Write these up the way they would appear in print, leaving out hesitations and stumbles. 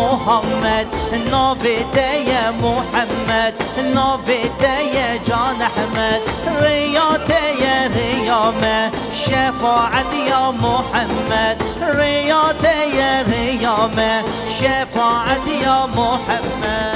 محمد نابده يا محمد نابده يا جان احمد رياض يا ريامه شفاعت يا محمد رياض يا ريامه شفاعت يا محمد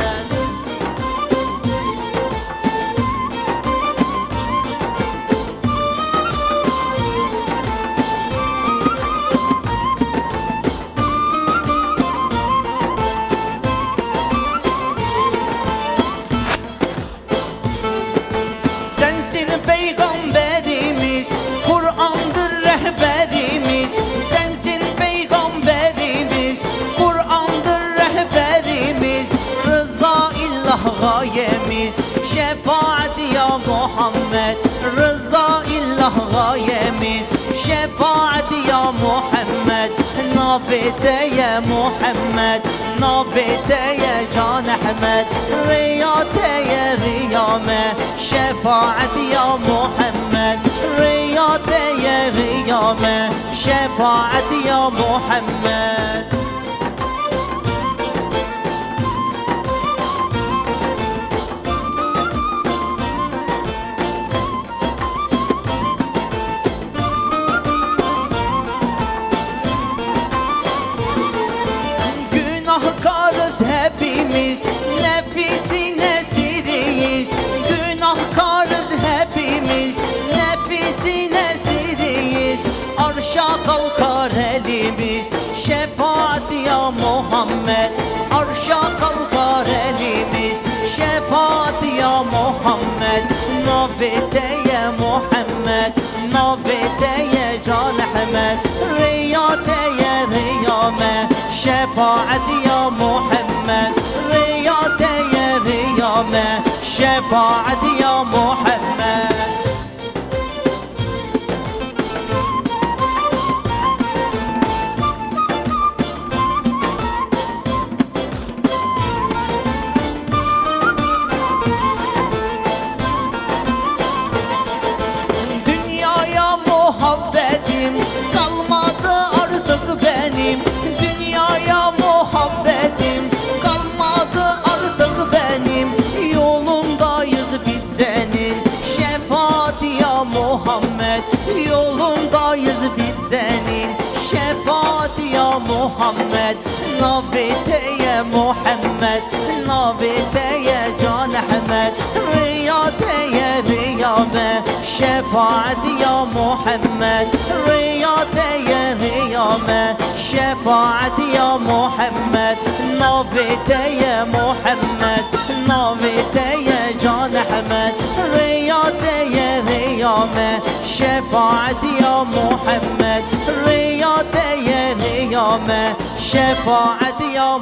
Peygamberimiz, Kur'an'dır rehberimiz. Sensin peygamberimiz, Kur'an'dır rehberimiz. Rıza illah gayemiz, şefaat ya Muhammed. Rıza illah gayemiz, şefaat ya Muhammed. Nabide ya Muhammed, nabide ya Can Ahmed. Riyade ya Riyame, şefaat ya Muhammed. Riyade ya Riyame, şefaat ya Muhammed. Günahkarız hepimiz, nefsin esiriyiz. Günahkarız hepimiz, nefsin esiriyiz. Arşa kalkar elimiz, şefaat ya Muhammed. Arşa kalkar elimiz, şefaat ya Muhammed. Nabide ya Muhammed, nabide ya Can Ahmed. Riyade ya Riyame, şefaat ya Muhammed. Riyade ya Riyame, şefaat ya Muhammed. Dünyaya muhabbetim kalmadı artık benim. Dünyaya muhabbetim kalmadı artık benim. Yolundayız biz senin, şefaat ya Muhammed. Yolundayız biz senin, şefaat ya Muhammed. Nabide ya Muhammed, nabide ya Can Ahmed. Riyade ya Riyame, şefaat ya Muhammed. Riyade ya Riyame, şefaat ya Muhammed. Nabide ya Muhammed, nabide ya Can Ahmed. Riyade ya Riyame, şefaat ya Muhammed. Riyade ya Riyame, şefaat ya